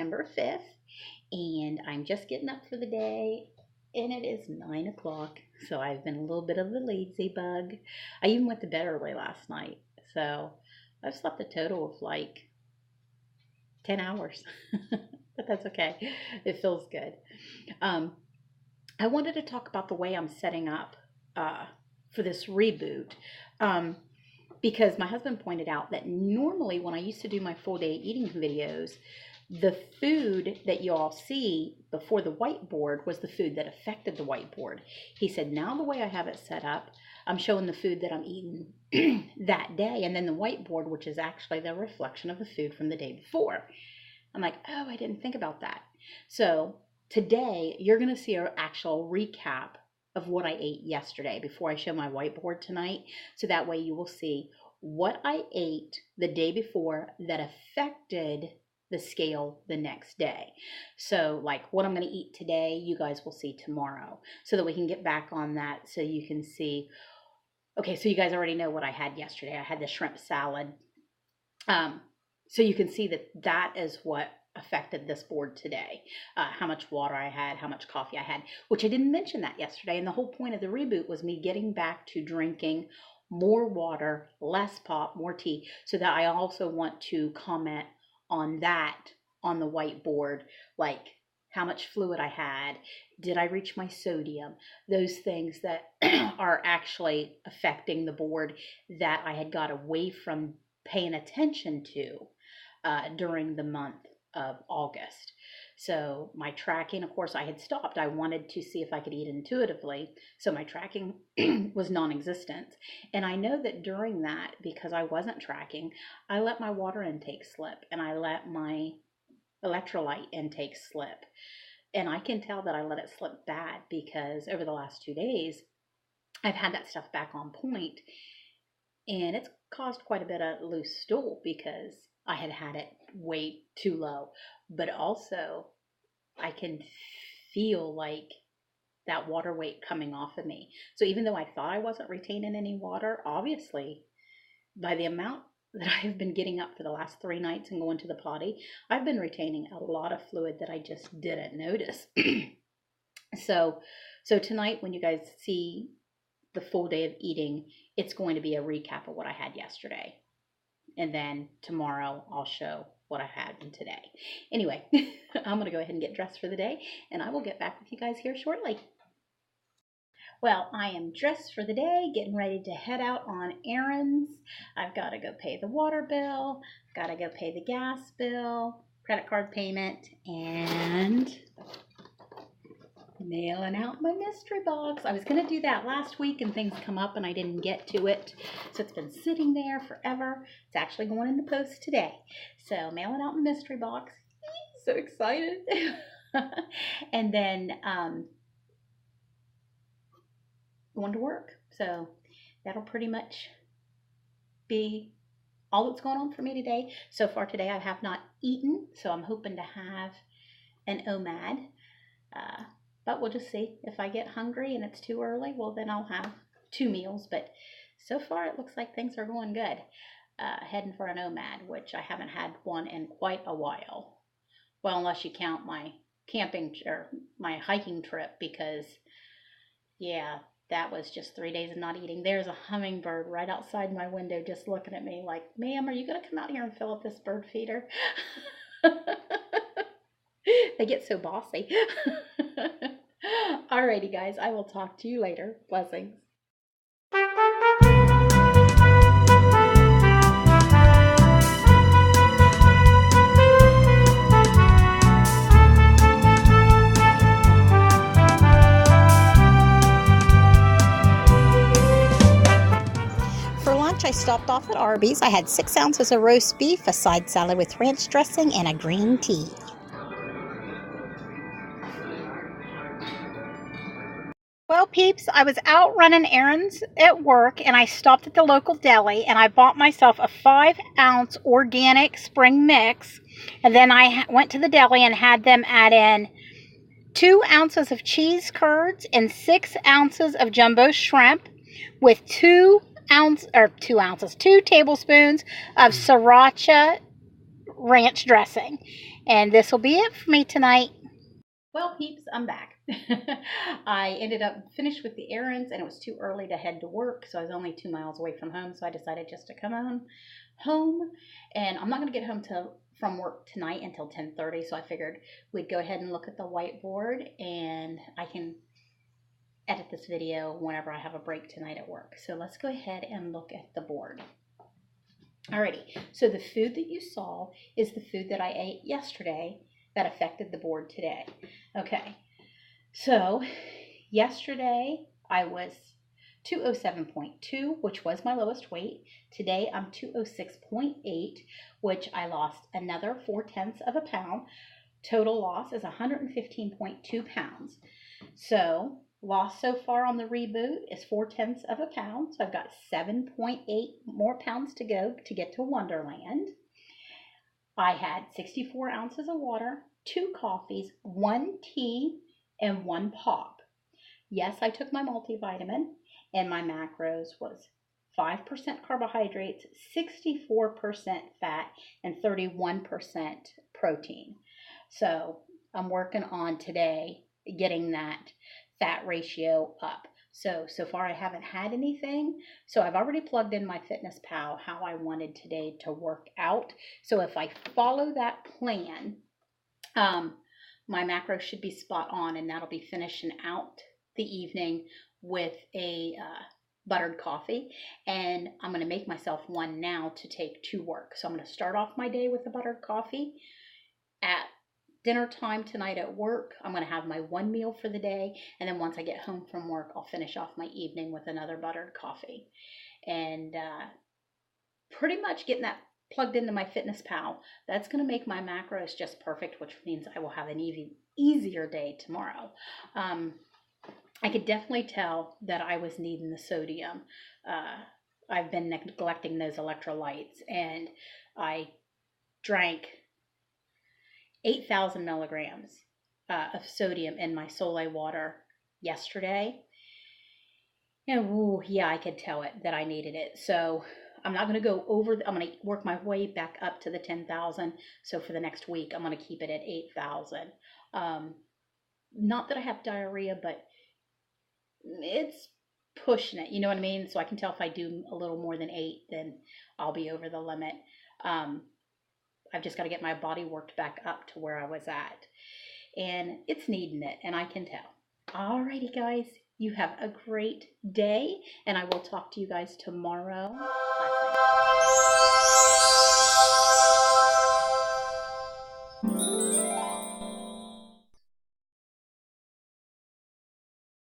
September 5th, and I'm just getting up for the day, and it is 9 o'clock, so I've been a little bit of a lazy bug. I even went to bed early last night, so I've slept a total of like 10 hours, but that's okay. It feels good. I wanted to talk about the way I'm setting up for this reboot. Because my husband pointed out that normally when I used to do my full day eating videos, the food that you all see before the whiteboard was the food that affected the whiteboard. He said, now the way I have it set up, I'm showing the food that I'm eating that day, and then the whiteboard, which is actually the reflection of the food from the day before. I'm like, oh, I didn't think about that. So today you're going to see an actual recap of what I ate yesterday before I show my whiteboard tonight. So that way you will see what I ate the day before that affected the scale the next day. So like what I'm going to eat today, you guys will see tomorrow, so that we can get back on that, so you can see. Okay, so you guys already know what I had yesterday. I had the shrimp salad. So you can see that that is what affected this board today. How much water I had, how much coffee I had, which I didn't mention that yesterday. And the whole point of the reboot was me getting back to drinking more water, less pop, more tea, so that I also want to comment on that on the whiteboard, like how much fluid I had, did I reach my sodium, those things that are actually affecting the board that I had got away from paying attention to during the month of August. So my tracking, of course, I had stopped. I wanted to see if I could eat intuitively. So my tracking was non-existent. And I know that during that, because I wasn't tracking, I let my water intake slip, and I let my electrolyte intake slip. And I can tell that I let it slip bad, because over the last 2 days, I've had that stuff back on point, and it's caused quite a bit of loose stool because I had it way too low. But also I can feel like that water weight coming off of me. So even though I thought I wasn't retaining any water, obviously by the amount that I have been getting up for the last 3 nights and going to the potty, I've been retaining a lot of fluid that I just didn't notice. So tonight, when you guys see the full day of eating, it's going to be a recap of what I had yesterday. And then tomorrow I'll show what I had today. Anyway, I'm going to go ahead and get dressed for the day, and I will get back with you guys here shortly. Well, I am dressed for the day, getting ready to head out on errands. I've got to go pay the water bill, got to go pay the gas bill, credit card payment, and mailing out my mystery box. I was going to do that last week, and things come up and I didn't get to it. So it's been sitting there forever. It's actually going in the post today. So mailing out my mystery box. So excited. And then going to work. So that'll pretty much be all that's going on for me today. So far today I have not eaten, so I'm hoping to have an OMAD. But we'll just see. If I get hungry and it's too early, well, then I'll have 2 meals. But so far, it looks like things are going good. Heading for an OMAD, which I haven't had one in quite a while. Well, unless you count my camping or my hiking trip, because, yeah, that was just 3 days of not eating. There's a hummingbird right outside my window just looking at me like, ma'am, are you going to come out here and fill up this bird feeder? They get so bossy. Alrighty, guys, I will talk to you later. Blessings. For lunch, I stopped off at Arby's. I had 6 ounces of roast beef, a side salad with ranch dressing, and a green tea. Well, peeps, I was out running errands at work, and I stopped at the local deli, and I bought myself a 5-ounce organic spring mix, and then I went to the deli and had them add in 2 ounces of cheese curds and 6 ounces of jumbo shrimp with 2 tablespoons of sriracha ranch dressing. And this will be it for me tonight. Well, peeps, I'm back. I ended up finished with the errands, and it was too early to head to work, so I was only 2 miles away from home. So I decided just to come on home, and I'm not going to get home from work tonight until 10:30. So I figured we'd go ahead and look at the whiteboard, and I can edit this video whenever I have a break tonight at work. So let's go ahead and look at the board. Alrighty, so the food that you saw is the food that I ate yesterday that affected the board today. Okay, so yesterday I was 207.2, which was my lowest weight. Today I'm 206.8, which I lost another 0.4 of a pound. Total loss is 115.2 pounds. So loss so far on the reboot is 0.4 of a pound. So I've got 7.8 more pounds to go to get to Wonderland. I had 64 ounces of water, 2 coffees, 1 tea, and 1 pop. Yes, I took my multivitamin, and my macros was 5% carbohydrates, 64% fat, and 31% protein. So I'm working on today getting that fat ratio up. So far I haven't had anything. So I've already plugged in my FitnessPal how I wanted today to work out. So if I follow that plan, my macros should be spot on, and that'll be finishing out the evening with a buttered coffee. And I'm going to make myself one now to take to work. So I'm going to start off my day with a buttered coffee. At dinner time tonight at work, I'm going to have my one meal for the day, and then once I get home from work, I'll finish off my evening with another buttered coffee. And pretty much getting that plugged into my FitnessPal, that's going to make my macros just perfect, which means I will have an easier day tomorrow. I could definitely tell that I was needing the sodium. I've been neglecting those electrolytes, and I drank 8,000 milligrams of sodium in my Soleil water yesterday. And ooh, yeah, I could tell it that I needed it. So I'm not going to go over, I'm going to work my way back up to the 10,000. So for the next week, I'm going to keep it at 8,000. Not that I have diarrhea, but it's pushing it, you know what I mean? So I can tell if I do a little more than 8, then I'll be over the limit. I've just got to get my body worked back up to where I was at. And it's needing it, and I can tell. Alrighty, guys. You have a great day, and I will talk to you guys tomorrow.